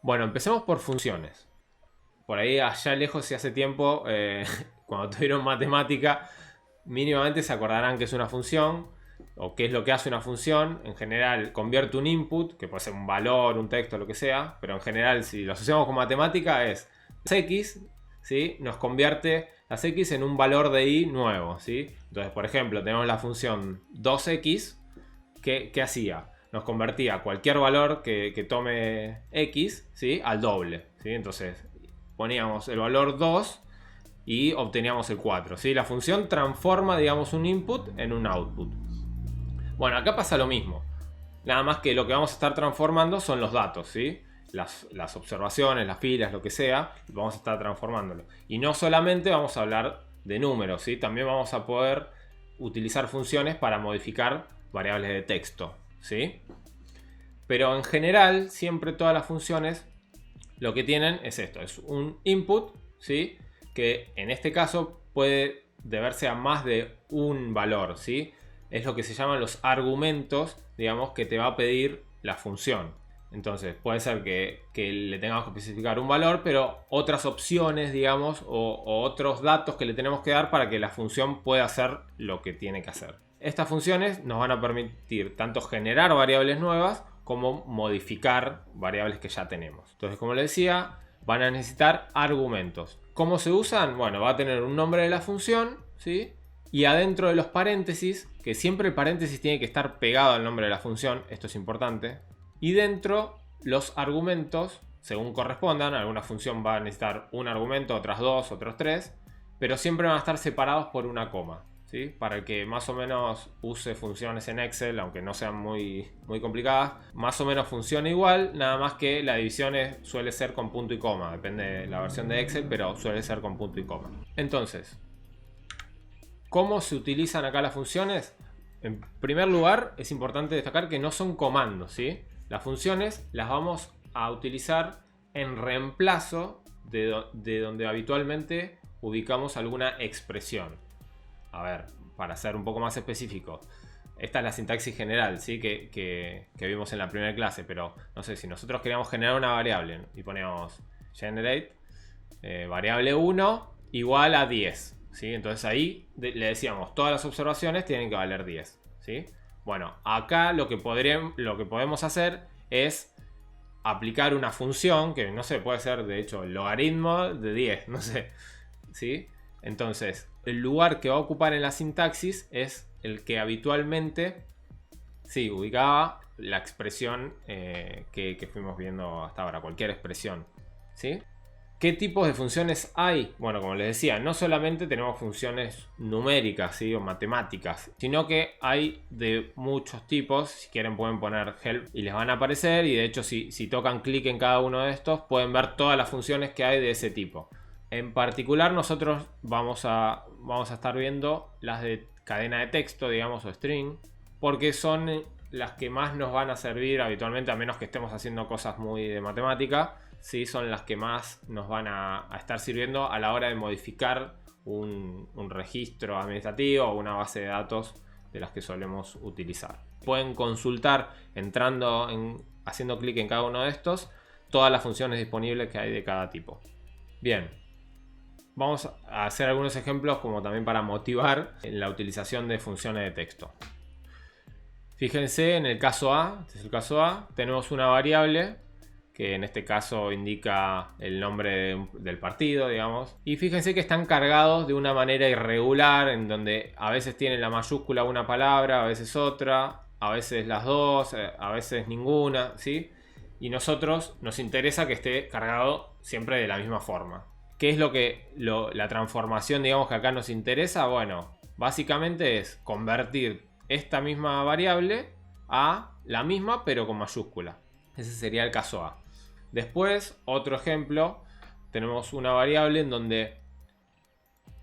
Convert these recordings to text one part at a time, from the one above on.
Bueno, empecemos por funciones. Por ahí allá lejos y hace tiempo, cuando tuvieron matemática, mínimamente se acordarán que es una función o qué es lo que hace una función. En general convierte un input, que puede ser un valor, un texto, lo que sea, pero en general si lo asociamos con matemática es x, ¿sí? Nos convierte las x en un valor de y nuevo, ¿sí? Entonces, por ejemplo, tenemos la función 2x que hacía, nos convertía cualquier valor que tome x, ¿sí? Al doble, ¿sí? Entonces poníamos el valor 2 y obteníamos el 4, ¿sí? La función transforma, digamos, un input en un output. Bueno, acá pasa lo mismo. Nada más que lo que vamos a estar transformando son los datos, ¿sí? Las observaciones, las filas, lo que sea, vamos a estar transformándolo. Y no solamente vamos a hablar de números, ¿sí? También vamos a poder utilizar funciones para modificar variables de texto, ¿sí? Pero en general, siempre todas las funciones lo que tienen es esto, es un input, ¿sí? Que en este caso puede deberse a más de un valor, ¿sí? Es lo que se llaman los argumentos, digamos, que te va a pedir la función. Entonces puede ser que le tengamos que especificar un valor, pero otras opciones, digamos, o otros datos que le tenemos que dar para que la función pueda hacer lo que tiene que hacer. Estas funciones nos van a permitir tanto generar variables nuevas como modificar variables que ya tenemos. Entonces, como les decía, van a necesitar argumentos. ¿Cómo se usan? Bueno, va a tener un nombre de la función, ¿sí? Y adentro de los paréntesis, que siempre el paréntesis tiene que estar pegado al nombre de la función, esto es importante. Y dentro los argumentos, según correspondan, alguna función va a necesitar un argumento, otras dos, otros tres, pero siempre van a estar separados por una coma, ¿sí? Para el que más o menos use funciones en Excel, aunque no sean muy complicadas, más o menos funciona igual, nada más que la división suele ser con punto y coma, depende de la versión de Excel, pero suele ser con punto y coma. Entonces, ¿cómo se utilizan acá las funciones? En primer lugar, es importante destacar que no son comandos, ¿sí? Las funciones las vamos a utilizar en reemplazo de donde habitualmente ubicamos alguna expresión. A ver, para ser un poco más específico, esta es la sintaxis general, ¿sí? que vimos en la primera clase, pero no sé, si nosotros queríamos generar una variable y ponemos generate variable 1 igual a 10, ¿sí? Entonces ahí le decíamos, todas las observaciones tienen que valer 10, ¿sí? Bueno, acá lo que podemos hacer es aplicar una función que no sé, puede ser de hecho el logaritmo de 10, no sé, ¿sí? Entonces, el lugar que va a ocupar en la sintaxis es el que habitualmente, sí, ubicaba la expresión que fuimos viendo hasta ahora, cualquier expresión, ¿sí? ¿Qué tipos de funciones hay? Bueno, como les decía, no solamente tenemos funciones numéricas, ¿sí? O matemáticas, sino que hay de muchos tipos. Si quieren pueden poner help y les van a aparecer, y de hecho si tocan clic en cada uno de estos pueden ver todas las funciones que hay de ese tipo. En particular nosotros vamos a estar viendo las de cadena de texto, digamos, o string, porque son las que más nos van a servir habitualmente, a menos que estemos haciendo cosas muy de matemática. Sí, son las que más nos van a estar sirviendo a la hora de modificar un registro administrativo o una base de datos de las que solemos utilizar. Pueden consultar haciendo clic en cada uno de estos todas las funciones disponibles que hay de cada tipo. Bien, vamos a hacer algunos ejemplos como también para motivar la utilización de funciones de texto. Fíjense en el caso A, este es el caso A, tenemos una variable que en este caso indica el nombre del partido, digamos. Y fíjense que están cargados de una manera irregular, en donde a veces tienen la mayúscula una palabra, a veces otra, a veces las dos, a veces ninguna, ¿sí? Y nosotros nos interesa que esté cargado siempre de la misma forma. ¿Qué es la transformación, digamos, que acá nos interesa? Bueno, básicamente es convertir esta misma variable a la misma, pero con mayúscula. Ese sería el caso A. Después, otro ejemplo, tenemos una variable en donde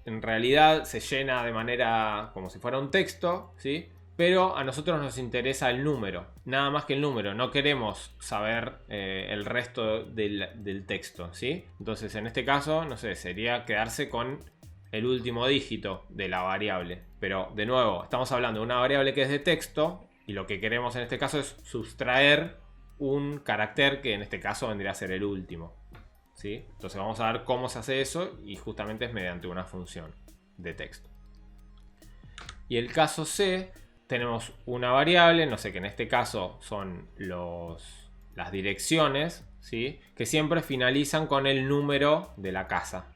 en realidad se llena de manera como si fuera un texto, ¿sí? Pero a nosotros nos interesa el número, nada más que el número, no queremos saber el resto del texto, ¿sí? Entonces en este caso, no sé, sería quedarse con el último dígito de la variable. Pero de nuevo, estamos hablando de una variable que es de texto y lo que queremos en este caso es sustraer un carácter que en este caso vendría a ser el último, ¿sí? Entonces vamos a ver cómo se hace eso y justamente es mediante una función de texto. Y el caso C, tenemos una variable, no sé, que en este caso son las direcciones, ¿sí? Que siempre finalizan con el número de la casa.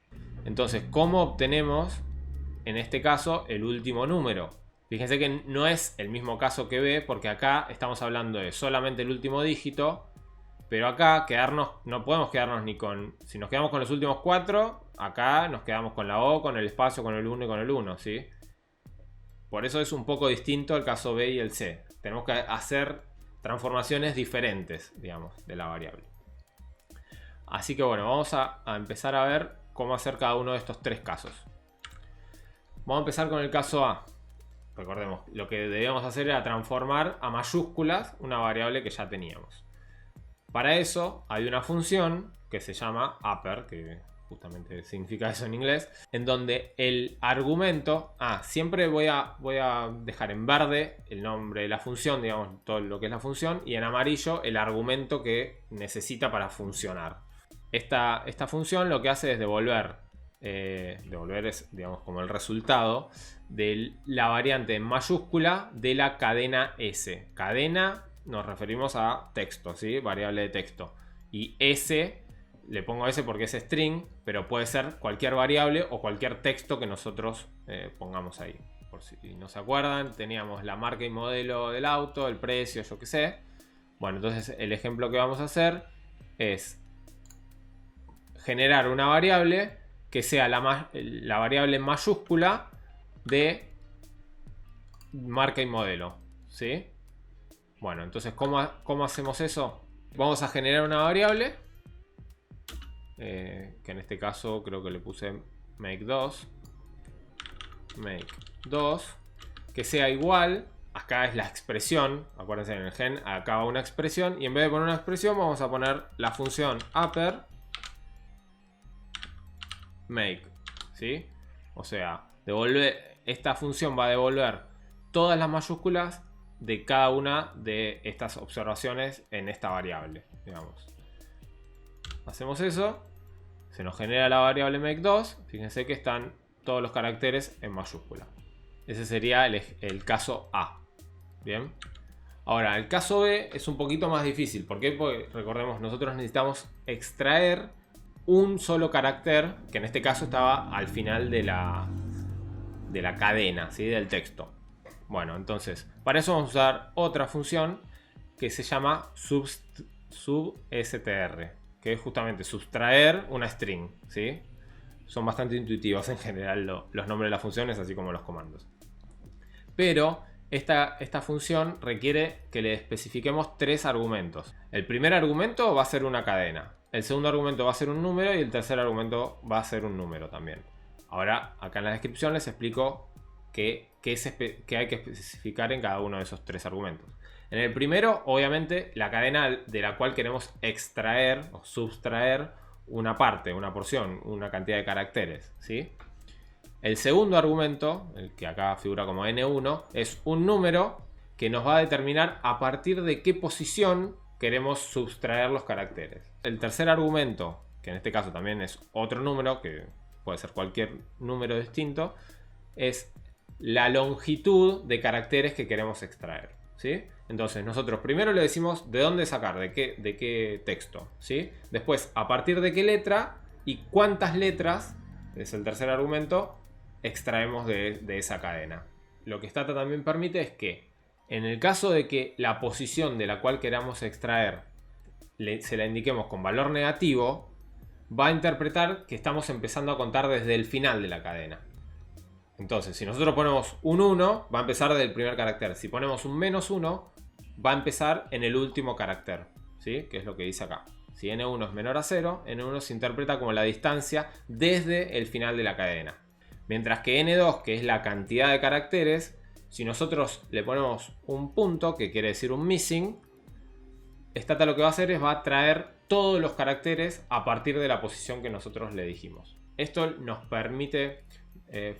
Entonces, ¿cómo obtenemos en este caso el último número? Fíjense que no es el mismo caso que B, porque acá estamos hablando de solamente el último dígito, pero acá no podemos quedarnos ni con... Si nos quedamos con los últimos 4, acá nos quedamos con la O, con el espacio, con el 1 y con el 1, ¿sí? Por eso es un poco distinto el caso B y el C. Tenemos que hacer transformaciones diferentes, digamos, de la variable. Así que bueno, vamos a empezar a ver cómo hacer cada uno de estos tres casos. Vamos a empezar con el caso A. Recordemos, lo que debíamos hacer era transformar a mayúsculas una variable que ya teníamos. Para eso hay una función que se llama upper, que justamente significa eso en inglés, en donde el argumento... siempre voy a dejar en verde el nombre de la función, digamos, todo lo que es la función, y en amarillo el argumento que necesita para funcionar. Esta función lo que hace es devolver es, digamos, como el resultado de la variante en mayúscula de la cadena S. Cadena nos referimos a texto, ¿sí? Variable de texto. Y S, le pongo S porque es string, pero puede ser cualquier variable o cualquier texto que nosotros pongamos ahí. Por si no se acuerdan, teníamos la marca y modelo del auto, el precio, yo qué sé. Bueno, entonces el ejemplo que vamos a hacer es generar una variable que sea la variable en mayúscula de marca y modelo, ¿sí? Bueno, entonces, ¿cómo hacemos eso? Vamos a generar una variable, que en este caso creo que le puse make2, que sea igual, acá es la expresión, acuérdense en el gen, acá va una expresión, y en vez de poner una expresión vamos a poner la función upper make, ¿sí? O sea, esta función va a devolver todas las mayúsculas de cada una de estas observaciones en esta variable, digamos. Hacemos eso, se nos genera la variable make2, fíjense que están todos los caracteres en mayúscula. Ese sería el caso A. Bien. Ahora, el caso B es un poquito más difícil. ¿Por qué? Porque recordemos, nosotros necesitamos extraer un solo carácter, que en este caso estaba al final de la cadena, ¿sí? Del texto. Bueno, entonces, para eso vamos a usar otra función que se llama substr, que es justamente sustraer una string, ¿sí? Son bastante intuitivos en general los nombres de las funciones, así como los comandos. Pero esta función requiere que le especifiquemos tres argumentos. El primer argumento va a ser una cadena. El segundo argumento va a ser un número y el tercer argumento va a ser un número también. Ahora, acá en la descripción les explico qué hay que especificar en cada uno de esos tres argumentos. En el primero, obviamente, la cadena de la cual queremos extraer o sustraer una parte, una porción, una cantidad de caracteres, ¿sí? El segundo argumento, el que acá figura como n1, es un número que nos va a determinar a partir de qué posición queremos sustraer los caracteres. El tercer argumento, que en este caso también es otro número, que puede ser cualquier número distinto, es la longitud de caracteres que queremos extraer, ¿sí? Entonces nosotros primero le decimos de dónde sacar, de qué texto, ¿sí? Después, a partir de qué letra y cuántas letras, es el tercer argumento, extraemos de esa cadena. Lo que Stata también permite es que en el caso de que la posición de la cual queramos extraer se la indiquemos con valor negativo, va a interpretar que estamos empezando a contar desde el final de la cadena. Entonces, si nosotros ponemos un 1, va a empezar desde el primer carácter. Si ponemos un -1, va a empezar en el último carácter, ¿sí? Que es lo que dice acá. Si n1 es menor a 0, n1 se interpreta como la distancia desde el final de la cadena. Mientras que n2, que es la cantidad de caracteres, si nosotros le ponemos un punto, que quiere decir un missing, Stata lo que va a hacer es va a traer todos los caracteres a partir de la posición que nosotros le dijimos. Esto nos permite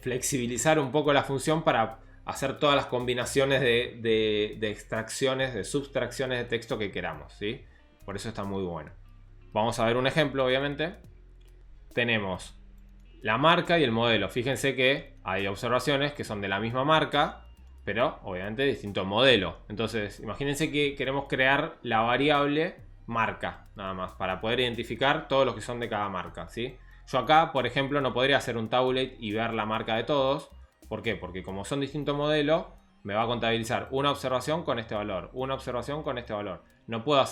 flexibilizar un poco la función para hacer todas las combinaciones de extracciones, de subtracciones de texto que queramos, ¿sí? Por eso está muy bueno. Vamos a ver un ejemplo, obviamente. Tenemos la marca y el modelo. Fíjense que hay observaciones que son de la misma marca, pero obviamente de distinto modelo. Entonces, imagínense que queremos crear la variable marca, nada más, para poder identificar todos los que son de cada marca, ¿sí? Yo acá, por ejemplo, no podría hacer un tabulate y ver la marca de todos. ¿Por qué? Porque como son distintos modelos, me va a contabilizar una observación con este valor, una observación con este valor. No puedo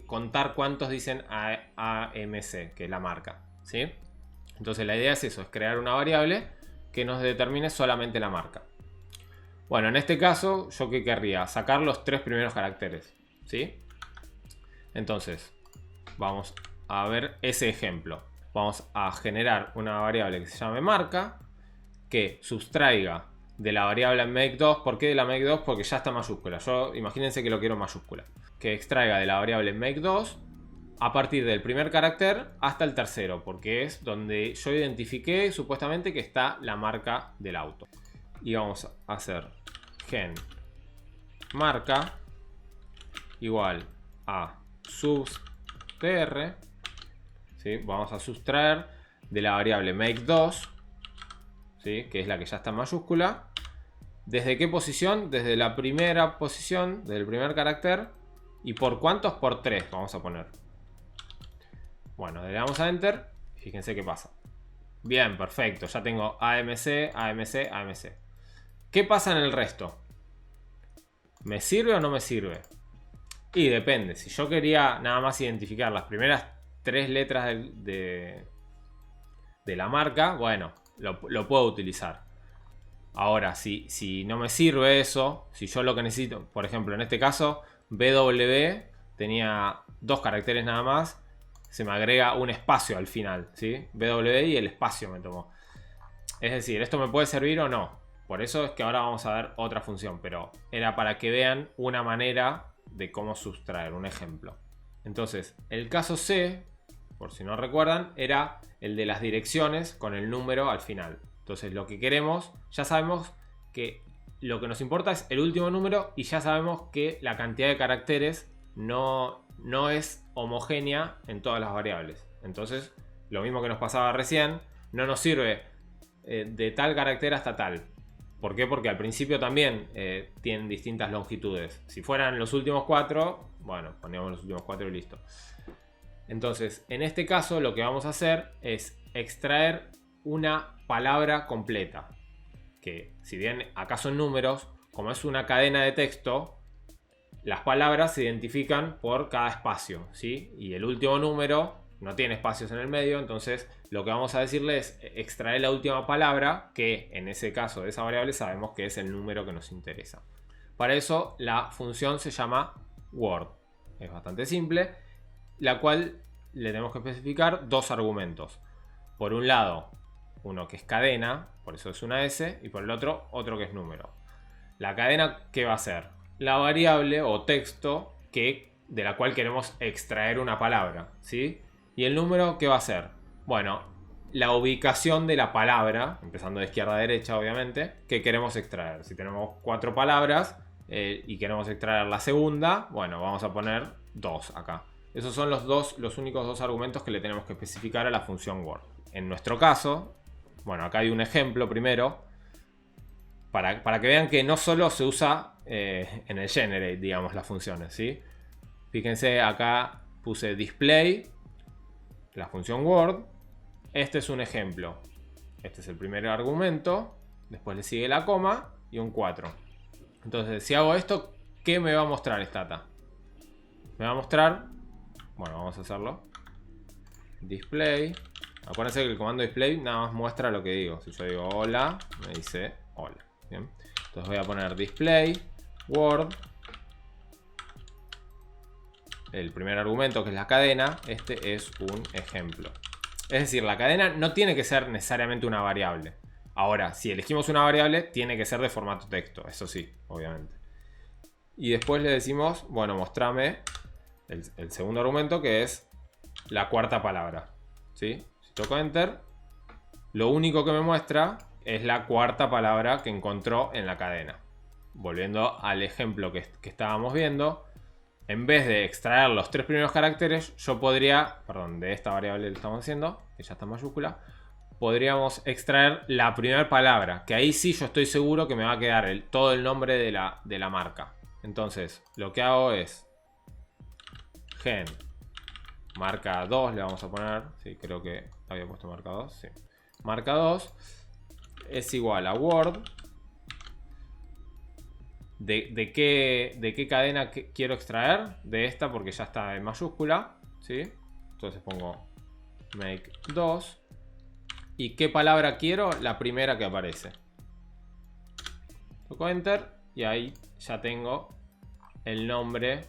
contar cuántos dicen AMC, que es la marca, ¿sí? Entonces la idea es eso, es crear una variable que nos determine solamente la marca. Bueno, en este caso, ¿yo qué querría? Sacar los 3 primeros caracteres, ¿sí? Entonces, vamos a ver ese ejemplo. Vamos a generar una variable que se llame marca, que sustraiga de la variable make2. ¿Por qué de la make2? Porque ya está mayúscula. Yo, imagínense que lo quiero mayúscula. Que extraiga de la variable make2 a partir del primer carácter hasta el tercero, porque es donde yo identifiqué supuestamente que está la marca del auto. Y vamos a hacer gen marca igual a subtr, ¿sí? Vamos a sustraer de la variable make2, ¿sí? Que es la que ya está en mayúscula. ¿Desde qué posición? Desde la primera posición del primer carácter. ¿Y por cuántos? Por 3 vamos a poner. Bueno, le damos a Enter. Fíjense qué pasa. Bien, perfecto. Ya tengo AMC, AMC, AMC. ¿Qué pasa en el resto? ¿Me sirve o no me sirve? Y depende. Si yo quería nada más identificar las primeras 3 letras de la marca, bueno, lo puedo utilizar. Ahora, si no me sirve eso, si yo lo que necesito, por ejemplo, en este caso, BW tenía 2 caracteres nada más, se me agrega un espacio al final, ¿sí? BW y el espacio me tomó. Es decir, ¿esto me puede servir o no? Por eso es que ahora vamos a ver otra función, pero era para que vean una manera de cómo sustraer, un ejemplo. Entonces, el caso C, por si no recuerdan, era el de las direcciones con el número al final. Entonces, lo que queremos, ya sabemos que lo que nos importa es el último número y ya sabemos que la cantidad de caracteres no es homogénea en todas las variables. Entonces, lo mismo que nos pasaba recién, no nos sirve de tal carácter hasta tal. ¿Por qué? Porque al principio también tienen distintas longitudes. Si fueran los últimos 4, bueno, poníamos los últimos 4 y listo. Entonces, en este caso lo que vamos a hacer es extraer una palabra completa. Que si bien acá son números, como es una cadena de texto, las palabras se identifican por cada espacio, ¿sí? Y el último número no tiene espacios en el medio, entonces lo que vamos a decirle es extraer la última palabra, que en ese caso de esa variable sabemos que es el número que nos interesa. Para eso la función se llama word. Es bastante simple, la cual le tenemos que especificar 2 argumentos. Por un lado, uno que es cadena, por eso es una S, y por el otro que es número. La cadena, ¿qué va a ser? La variable o texto de la cual queremos extraer una palabra, ¿sí? Y el número, ¿qué va a ser? Bueno, la ubicación de la palabra, empezando de izquierda a derecha, obviamente, que queremos extraer. Si tenemos 4 palabras y queremos extraer la segunda, bueno, vamos a poner 2 acá. Esos son los únicos 2 argumentos que le tenemos que especificar a la función word. En nuestro caso, bueno, acá hay un ejemplo primero, para que vean que no solo se usa en el generate, digamos, las funciones, ¿sí? Fíjense, acá puse display, la función word. Este es un ejemplo. Este es el primer argumento, después le sigue la coma y un 4. Entonces, si hago esto, ¿qué me va a mostrar Stata? Me va a mostrar, bueno, vamos a hacerlo, display. Acuérdense que el comando display nada más muestra lo que digo. Si yo digo hola, me dice hola. Bien. Entonces voy a poner display word. El primer argumento, que es la cadena, este es un ejemplo. Es decir, la cadena no tiene que ser necesariamente una variable. Ahora, si elegimos una variable, tiene que ser de formato texto, eso sí, obviamente. Y después le decimos, bueno, mostrame el segundo argumento, que es la cuarta palabra, ¿sí? Si toco Enter, lo único que me muestra es la cuarta palabra que encontró en la cadena. Volviendo al ejemplo que estábamos viendo, en vez de extraer los 3 primeros caracteres, yo podría, perdón, de esta variable que estamos haciendo, que ya está en mayúscula, podríamos extraer la primera palabra, que ahí sí yo estoy seguro que me va a quedar todo el nombre de la marca. Entonces, lo que hago es gen marca 2, le vamos a poner, sí, creo que había puesto marca 2, sí. Marca 2 es igual a word de qué cadena quiero extraer, de esta porque ya está en mayúscula, ¿sí? Entonces pongo make 2. ¿Y qué palabra quiero? La primera que aparece. Toco enter y ahí ya tengo el nombre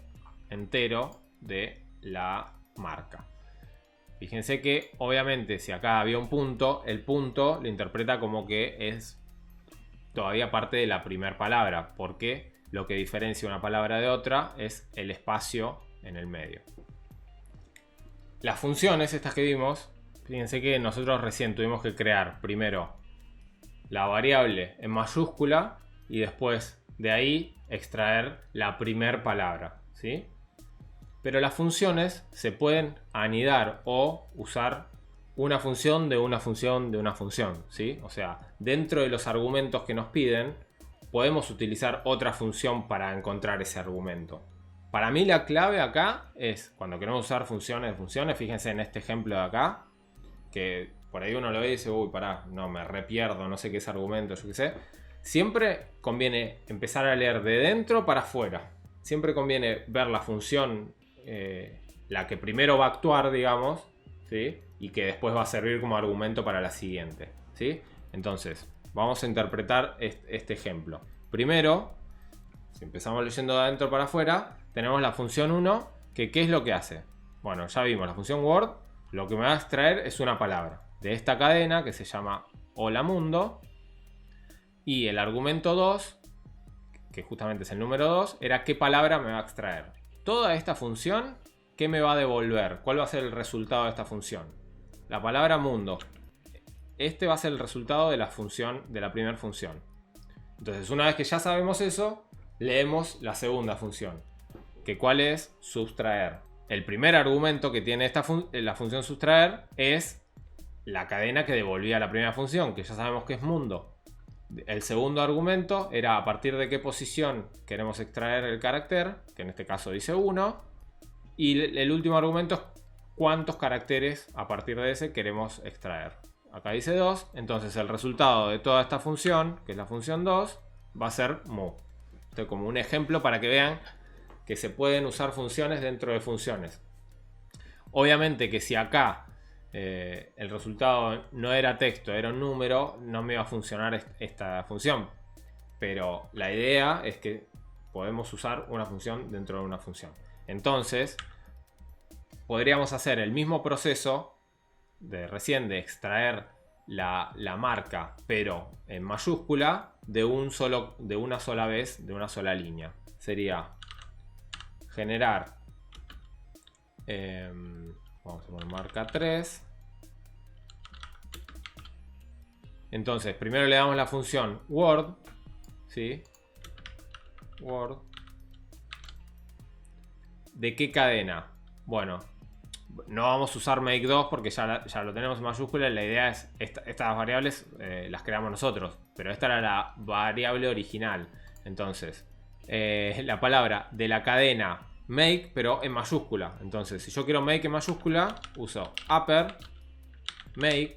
entero de la marca. Fíjense que obviamente si acá había un punto, el punto lo interpreta como que es todavía parte de la primera palabra, porque lo que diferencia una palabra de otra es el espacio en el medio. Las funciones estas que vimos, fíjense que nosotros recién tuvimos que crear primero la variable en mayúscula y después de ahí extraer la primera palabra, ¿sí? Pero las funciones se pueden anidar o usar una función de una función de una función, ¿sí? O sea, dentro de los argumentos que nos piden, podemos utilizar otra función para encontrar ese argumento. Para mí la clave acá es, cuando queremos usar funciones de funciones, fíjense en este ejemplo de acá, que por ahí uno lo ve y dice, uy, pará, no, me repierdo, no sé qué es argumento, yo qué sé. Siempre conviene empezar a leer de dentro para afuera. Siempre conviene ver la función, la que primero va a actuar, digamos, ¿sí? Y que después va a servir como argumento para la siguiente, ¿sí? Entonces, vamos a interpretar este ejemplo. Primero, si empezamos leyendo de adentro para afuera, tenemos la función 1, que ¿qué es lo que hace? Bueno, ya vimos la función word, lo que me va a extraer es una palabra de esta cadena que se llama hola mundo, y el argumento 2, que justamente es el número 2, era qué palabra me va a extraer. Toda esta función, ¿qué me va a devolver? ¿Cuál va a ser el resultado de esta función? La palabra mundo. Este va a ser el resultado de la función, de la primera función. Entonces, una vez que ya sabemos eso, leemos la segunda función, que ¿cuál es? Sustraer. El primer argumento que tiene la función sustraer es la cadena que devolvía la primera función, que ya sabemos que es mundo. El segundo argumento era a partir de qué posición queremos extraer el carácter, que en este caso dice 1. Y el último argumento es cuántos caracteres a partir de ese queremos extraer. Acá dice 2, entonces el resultado de toda esta función, que es la función 2, va a ser mu. Esto es como un ejemplo para que vean que se pueden usar funciones dentro de funciones. Obviamente que si acá el resultado no era texto, era un número, no me iba a funcionar esta función. Pero la idea es que podemos usar una función dentro de una función. Entonces, podríamos hacer el mismo proceso de recién de extraer la marca, pero en mayúscula, de una sola vez, de una sola línea. Sería generar, vamos a poner marca 3. Entonces, primero le damos la función word, ¿sí? Word. ¿De qué cadena? Bueno, no vamos a usar make 2 porque ya lo tenemos en mayúscula. La idea es, estas variables las creamos nosotros, pero esta era la variable original. Entonces, la palabra de la cadena make, pero en mayúscula. Entonces, si yo quiero make en mayúscula, uso upper make,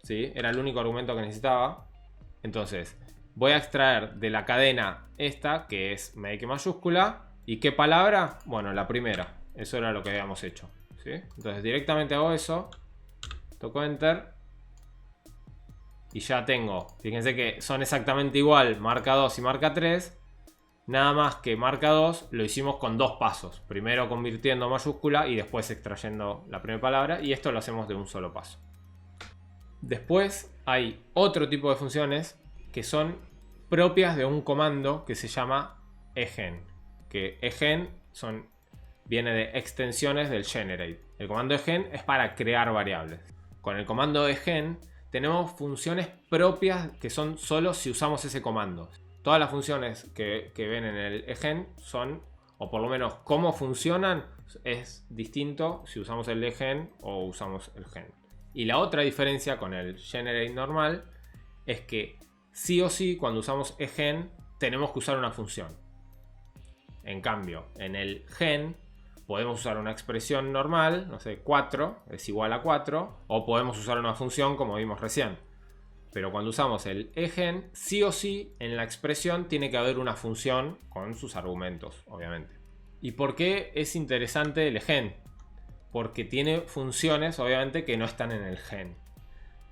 ¿sí? Era el único argumento que necesitaba. Entonces, voy a extraer de la cadena esta, que es make en mayúscula. ¿Y qué palabra? Bueno, la primera. Eso era lo que habíamos hecho, ¿sí? Entonces directamente hago eso, toco enter y ya tengo, fíjense que son exactamente igual marca 2 y marca 3, nada más que marca 2 lo hicimos con dos pasos, primero convirtiendo mayúscula y después extrayendo la primera palabra, y esto lo hacemos de un solo paso. Después hay otro tipo de funciones que son propias de un comando que se llama egen, que egen viene de extensiones del generate. El comando egen es para crear variables. Con el comando egen tenemos funciones propias que son solo si usamos ese comando. Todas las funciones que ven en el egen son o por lo menos cómo funcionan, es distinto si usamos el legen o usamos el gen. Y la otra diferencia con el generate normal es que sí o sí cuando usamos egen tenemos que usar una función. En cambio, en el gen podemos usar una expresión normal, no sé, 4 es igual a 4, o podemos usar una función como vimos recién. Pero cuando usamos el egen, sí o sí en la expresión tiene que haber una función con sus argumentos, obviamente. ¿Y por qué es interesante el egen? Porque tiene funciones, obviamente, que no están en el gen.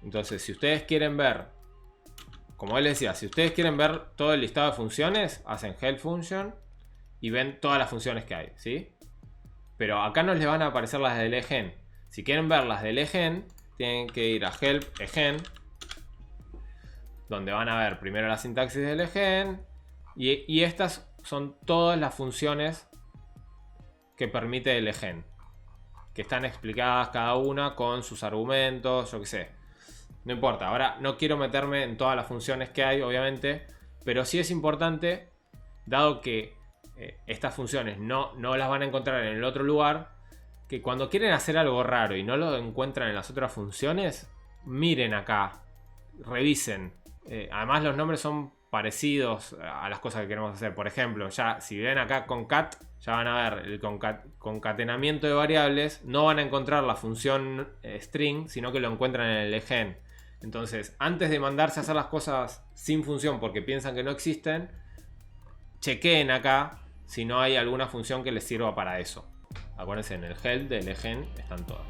Entonces, si ustedes quieren ver, como él decía, si ustedes quieren ver todo el listado de funciones, hacen help function y ven todas las funciones que hay, ¿sí? Pero acá no les van a aparecer las del egen. Si quieren ver las del egen, tienen que ir a help egen, donde van a ver primero la sintaxis del egen, y estas son todas las funciones que permite el egen, que están explicadas cada una con sus argumentos, yo qué sé. No importa, ahora no quiero meterme en todas las funciones que hay, obviamente, pero sí es importante, dado que estas funciones no las van a encontrar en el otro lugar, que cuando quieren hacer algo raro y no lo encuentran en las otras funciones, miren acá, revisen. Además los nombres son parecidos a las cosas que queremos hacer. Por ejemplo, ya si ven acá concat, ya van a ver el concatenamiento de variables. No van a encontrar la función string, sino que lo encuentran en el egen. Entonces, antes de mandarse a hacer las cosas sin función porque piensan que no existen, chequeen acá si no hay alguna función que les sirva para eso. Acuérdense, en el help del egen están todas.